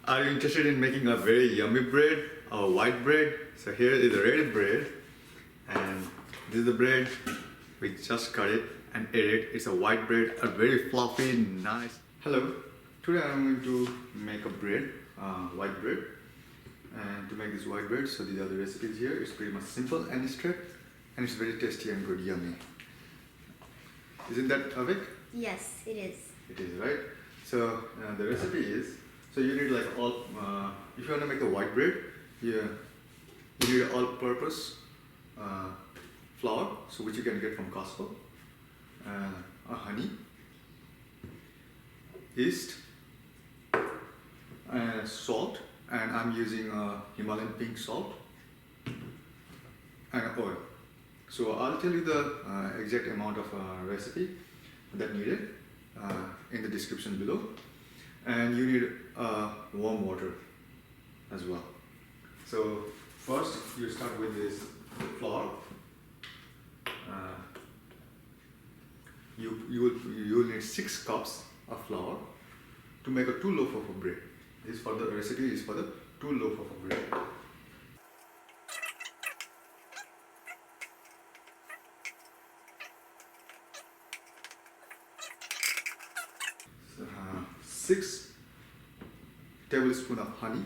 Are you interested in making a very yummy bread, a white bread? So here is the red bread, and this is the bread. We just cut it and ate it. It's a white bread, a very fluffy, nice. Hello, today I'm going to make a bread, white bread. And to make this white bread, so these are the recipes here. It's pretty much simple and straight, and it's very tasty and good, yummy. Isn't that Avik? Yes, it is. It is, right? So the recipe is, so you need like all, if you want to make a white bread, you need all-purpose flour, so which you can get from Costco, a honey, yeast, and salt, and I'm using Himalayan pink salt, and oil. So I'll tell you the exact amount of recipe that needed in the description below, and you need warm water as well. So first you start with this flour. You will need 6 cups of flour to make a 2 loaf of bread. This for the recipe is for the 2 loaf of bread. So, 6 tablespoons of honey,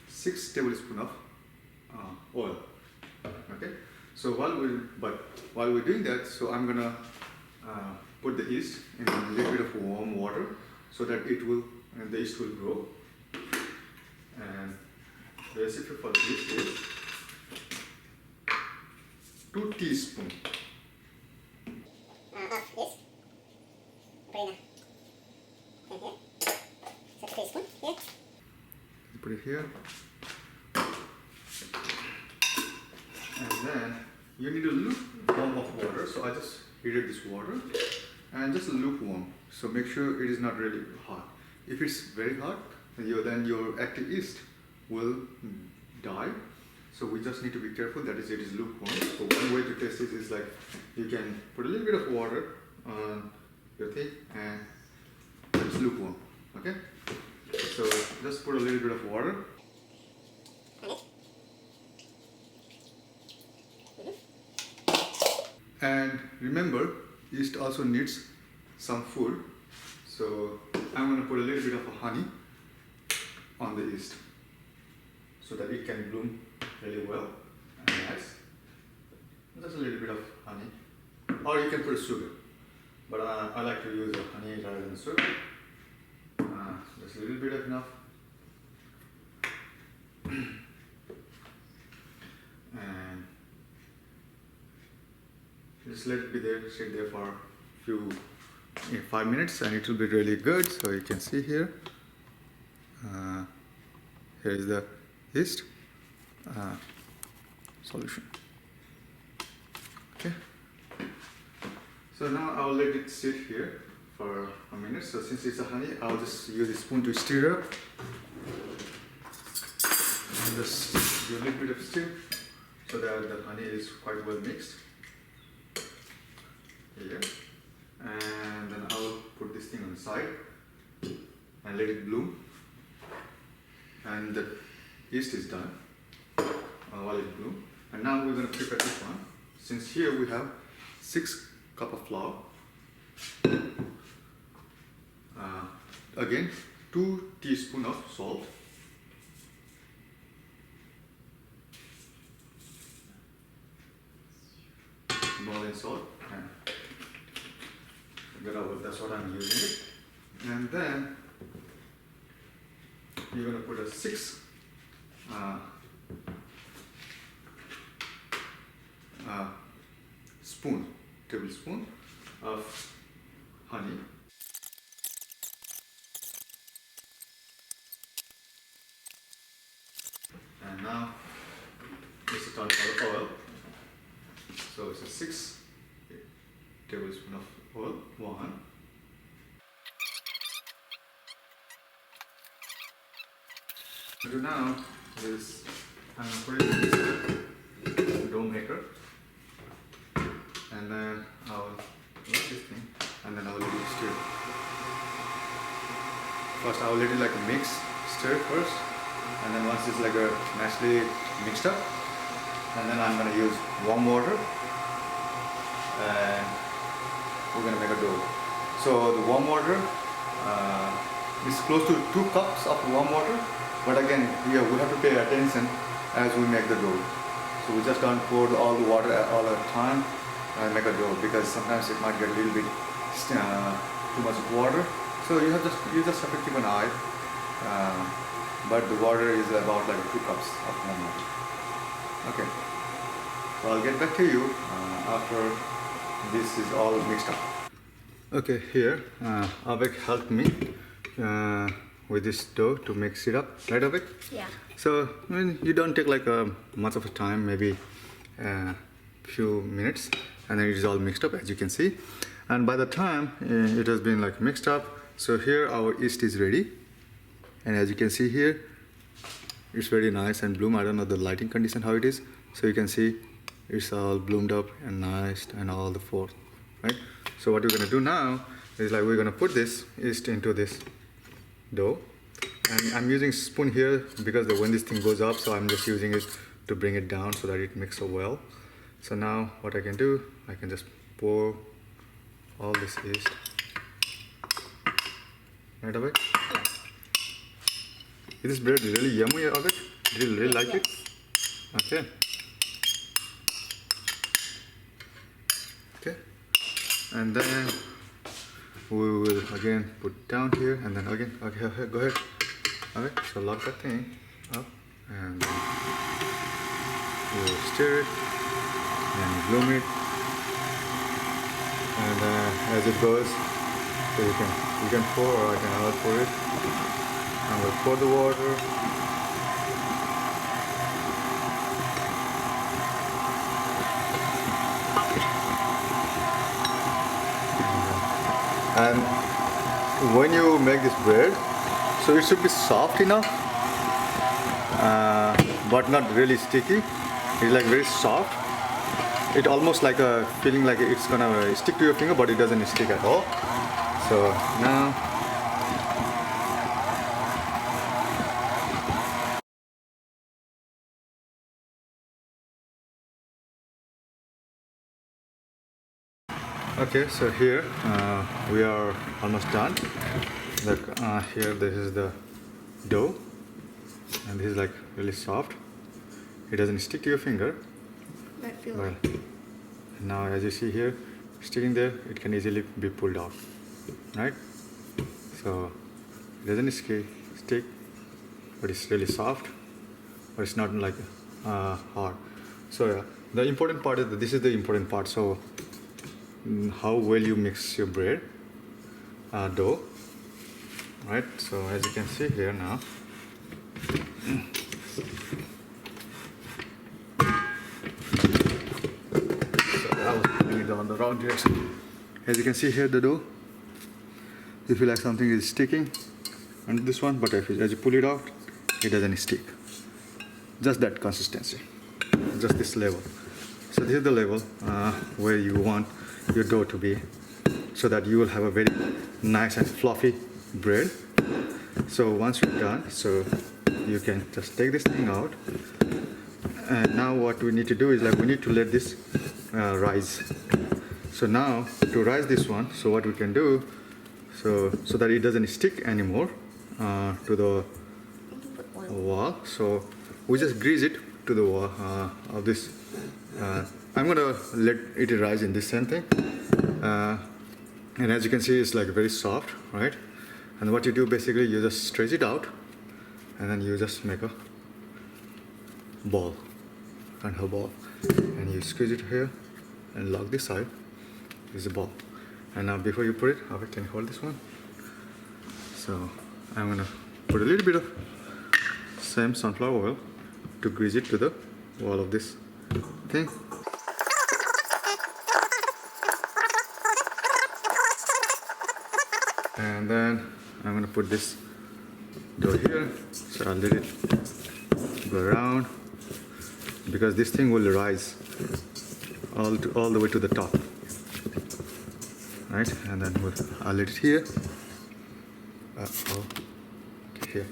6 tablespoons of oil. Okay. So while we're doing that, so I'm gonna put the yeast in a little bit of warm water so that the yeast will grow. And the recipe for the yeast is 2 teaspoons of yeast. Put it in here. So 2 teaspoons here. Put it here. And then you need a lukewarm of water. So I just heated this water and just lukewarm. So make sure it is not really hot. If it's very hot, then your active yeast will die. So we just need to be careful that it is lukewarm. So one way to test it is like you can put a little bit of water on your thing and it's lukewarm. Okay? So just put a little bit of water. And remember, yeast also needs some food. So I'm going to put a little bit of honey on the yeast so that it can bloom really well and nice. Just a little bit of honey, or you can put sugar, but I like to use honey rather than sugar. Just a little bit of enough. And just let it be there, sit there for 5 minutes, and it will be really good. So you can see here. Here is the yeast solution. Okay. So now I'll let it sit here for a minute. So since it's a honey, I'll just use a spoon to stir up. And just give a little bit of stir so that the honey is quite well mixed. Here. And then I'll put this thing on the side and let it bloom. And the yeast is done while it blooms. And now we're going to prepare this one. Since here we have 6 cups of flour. Again, 2 teaspoons of salt. Himalayan salt. That's what I'm using it. And then you're going to put a 6 tablespoon of honey. And now this is time for the oil. So it's a 6 tablespoons of oil. 1. So now is I'm going to put it in this dough maker, and then I'll let this thing, and then I'll let it stir. first I will let it like a mix, stir first, and then once it's like a nicely mixed up, and then I'm gonna use warm water, and we're gonna make a dough. So the warm water is close to 2 cups of warm water, but again here we have to pay attention as we make the dough. So we just don't pour all the water all the time and make a dough, because sometimes it might get a little bit too much water. So you just have to keep an eye. But the water is about like 2 cups of warm water. Okay. So I'll get back to you after this is all mixed up. Okay, here Avik helped me with this dough to mix it up, right Avik? Yeah. So I mean, you don't take like much of a time, maybe a few minutes, and then it is all mixed up, as you can see. And by the time it has been like mixed up, so here our yeast is ready, and as you can see here, it's very nice and bloom. I don't know the lighting condition how it is, so you can see it's all bloomed up and nice and all the forth, right? So what we're gonna do now is like we're gonna put this yeast into this dough, and I'm using spoon here because when this thing goes up, so I'm just using it to bring it down so that it mixes up well. So now what I can do, I can just pour all this yeast right away. Is this bread really yummy, Avik? Do you really like it? Okay. Okay. And then we will again put down here, and then again, okay, go ahead. Okay, so lock that thing up, and then we'll stir it and bloom it, and as it goes, so you can pour, or I can pour it. And we'll pour the water. And when you make this bread, so it should be soft enough, but not really sticky. It's like very soft. It almost like a feeling like it's gonna stick to your finger, but it doesn't stick at all. So now. Okay, so here we are almost done. Here this is the dough, and this is like really soft. It doesn't stick to your finger. Well, now as you see here, sticking there, it can easily be pulled off, right? So it doesn't stick, but it's really soft, but it's not like hard. So yeah, the important part is this is the important part. So how well you mix your bread dough, right? So as you can see here now, sorry, I was putting it on the wrong direction. As you can see here, the dough, you feel like something is sticking on this one, but as you pull it out, it doesn't stick. Just that consistency, just this level. So this is the level where you want your dough to be, so that you will have a very nice and fluffy bread. So once you're done, so you can just take this thing out, and now what we need to do is like we need to let this rise. So now to rise this one, so what we can do, so that it doesn't stick anymore to the wall, so we just grease it to the wall of this. I'm gonna let it rise in this same thing, and as you can see, it's like very soft, right? And what you do basically, you just stretch it out, and then you just make a ball, and a ball, and you squeeze it here, and lock this side. Is a ball. And now before you put it, I can hold this one. So I'm gonna put a little bit of same sunflower oil to grease it to the wall of this thing. And then I'm gonna put this dough here, so I'll let it go around, because this thing will rise all the way to the top, right? And then I'll let it here. Here,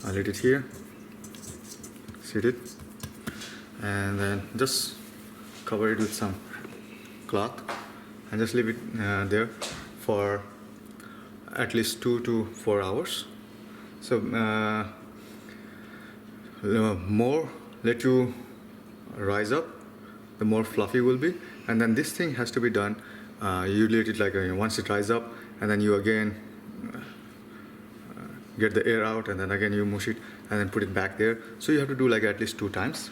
I'll let it here, sit it, and then just cover it with some cloth and just leave it there for at least 2 to 4 hours. So more let you rise up, the more fluffy will be. And then this thing has to be done, you let it like once it dries up, and then you again get the air out, and then again you mush it and then put it back there. So you have to do like at least 2 times,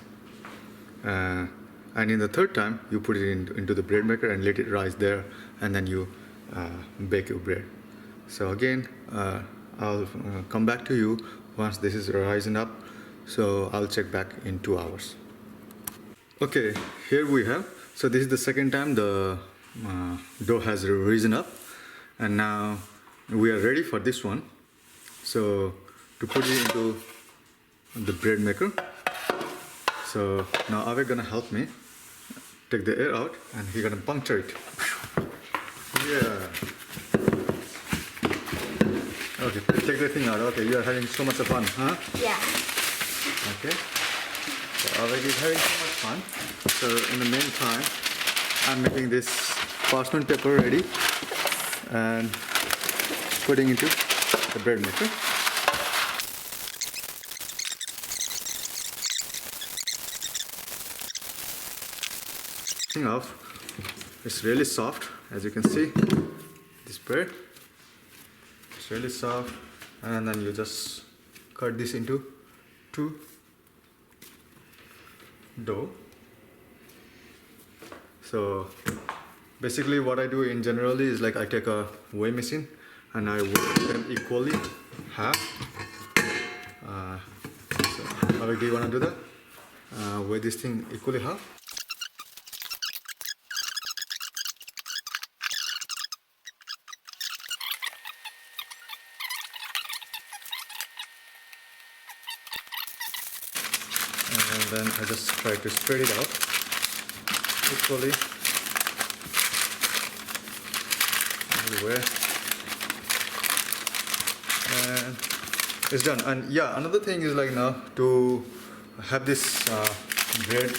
and in the third time you put it into the bread maker and let it rise there, and then you bake your bread. So again, I'll come back to you once this is rising up. So I'll check back in 2 hours. Okay, here we have, so this is the second time the dough has risen up, and now we are ready for this one. So to put it into the bread maker. So now Ave gonna help me take the air out, and he gonna puncture it. Yeah. Okay, take the thing out. Okay, you are having so much fun, huh? Yeah. Okay. So Ave is having so much fun. So in the meantime, I'm making this parchment paper ready and putting into the bread maker. Off, it's really soft, as you can see. This bread, it's really soft, and then you just cut this into 2 dough. So basically what I do in generally is like I take a weigh machine and I weigh them equally half. So do you want to do that? Weigh this thing equally half. And then I just try to spread it out equally everywhere, and it's done. And yeah, another thing is like now to have this bread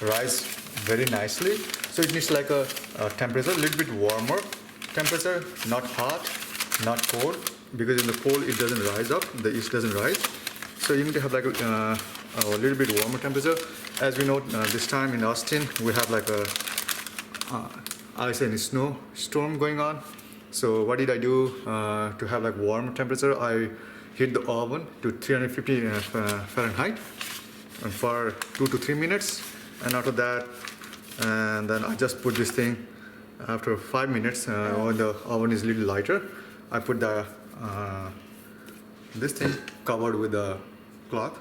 rise very nicely, so it needs like a temperature, a little bit warmer temperature, not hot, not cold, because in the cold it doesn't rise up, the yeast doesn't rise. So you need to have like a little bit warmer temperature. As we know, this time in Austin we have like a ice and snow storm going on. So what did I do to have like warm temperature? I heat the oven to 350 Fahrenheit and for 2 to 3 minutes, and after that, and then I just put this thing after 5 minutes when the oven is a little lighter. I put the this thing covered with a cloth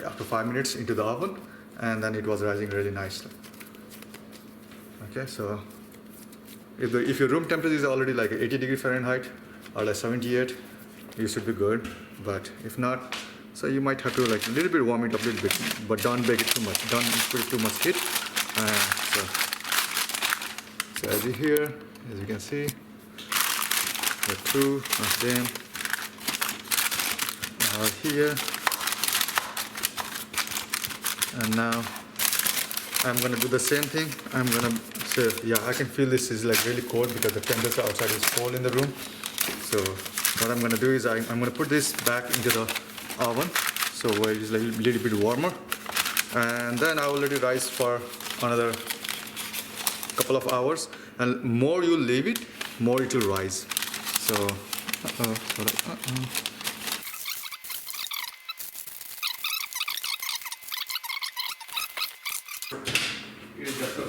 after 5 minutes into the oven, and then it was rising really nicely. Okay, so if your room temperature is already like 80 degrees Fahrenheit or like 78, you should be good. But if not, so you might have to like a little bit warm it up a little bit, but don't bake it too much, don't put it too much heat. So as you hear, as you can see, the 2 of them are here. And now I'm gonna do the same thing. I'm gonna say, yeah, I can feel this is like really cold because the temperature outside is cold in the room. So what I'm gonna do is I'm gonna put this back into the oven, so where it is like a little bit warmer, and then I will let it rise for another couple of hours. And more you leave it, more it will rise. So it is just a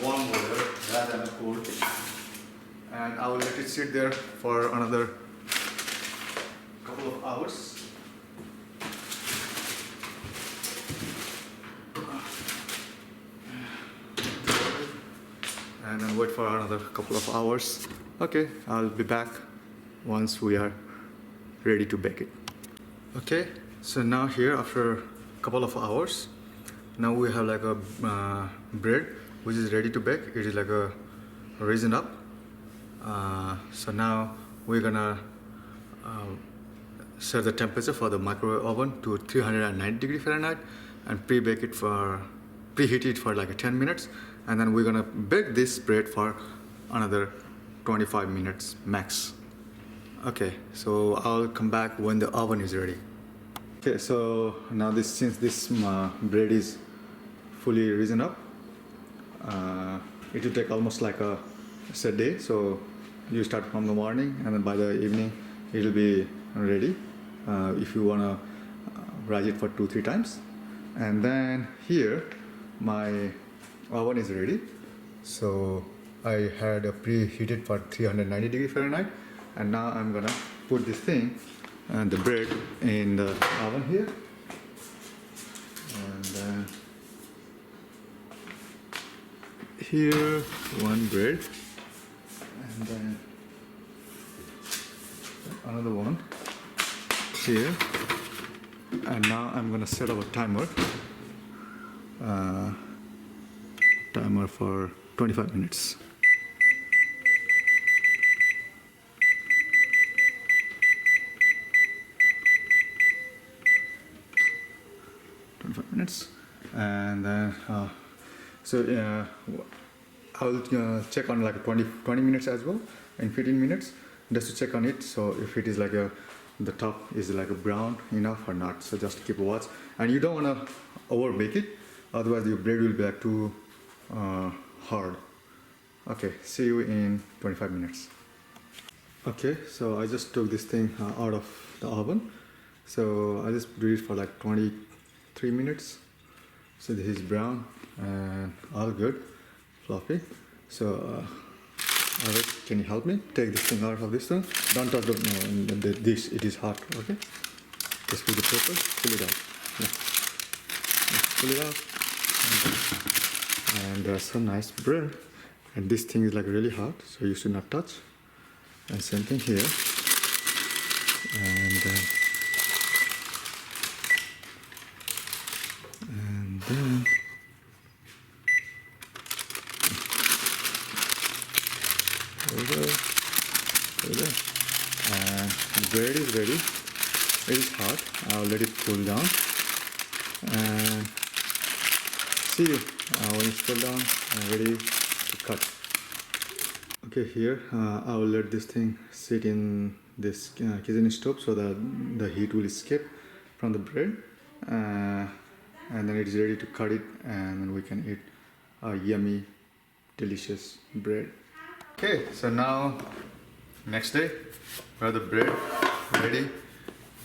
warm water rather than a cold, and I will let it sit there for another couple of hours. And then wait for another couple of hours. Okay, I'll be back once we are ready to bake it. Okay, so now here after a couple of hours, now we have like a bread which is ready to bake. It is like a risen up. So now we're gonna set the temperature for the microwave oven to 390 degree Fahrenheit and preheat it for like 10 minutes, and then we're gonna bake this bread for another 25 minutes max. Okay, so I'll come back when the oven is ready. Okay, so now since this bread is fully risen up, it will take almost like a day. So you start from the morning, and then by the evening it will be ready. If you wanna rise it for 2-3 times, and then here my oven is ready. So I had a preheated for 390 degree Fahrenheit, and now I'm gonna put this thing and the bread in the oven here, and then here one bread, and then another one here, and now I'm gonna set up a timer for 25 minutes. And then I'll check on like 20 minutes as well, in 15 minutes, just to check on it. So if it is like the top is like a brown enough or not, so just keep a watch. And you don't want to over bake it, otherwise your bread will be like too hard. Okay, see you in 25 minutes. Okay, so I just took this thing out of the oven. So I just do it for like 23 minutes. So this is brown and all good, fluffy. So Alright, can you help me take this thing out of this one? Don't touch the dish, it is hot, okay? Just put the paper, pull it out. Pull it out. And there's some nice bread. And this thing is like really hot, so you should not touch. And same thing here. And then there we go. And the bread is ready. It is hot. I'll let it cool down. And see you when it's cooled down. I'm ready to cut. Okay, here I will let this thing sit in this kitchen stove so that the heat will escape from the bread. And then it is ready to cut it, and then we can eat a yummy, delicious bread. Okay, so now next day we have the bread ready,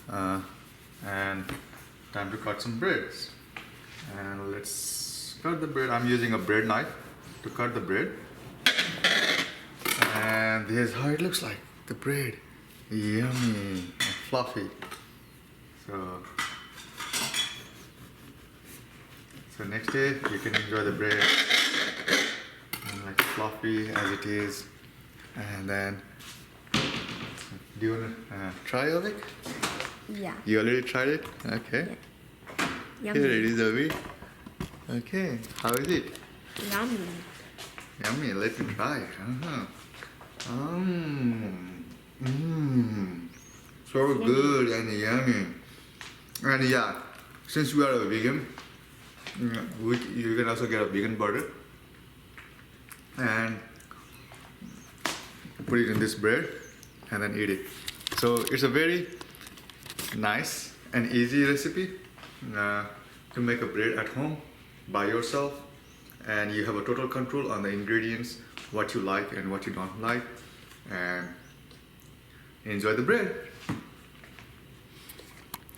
and time to cut some breads. And let's cut the bread. I'm using a bread knife to cut the bread, and this is how it looks like. The bread, yummy and fluffy. So next day you can enjoy the bread like fluffy as it is. And then, do you want to try of it? Yeah. You already tried it? Okay. Yeah. Here it is, Avi. Okay, how is it? Yummy. Yummy, let me try it. So good and yummy. And yeah, since we are a vegan, you can also get a vegan burger and put it in this bread and then eat it. So it's a very nice and easy recipe to make a bread at home by yourself, and you have a total control on the ingredients, what you like and what you don't like, and enjoy the bread.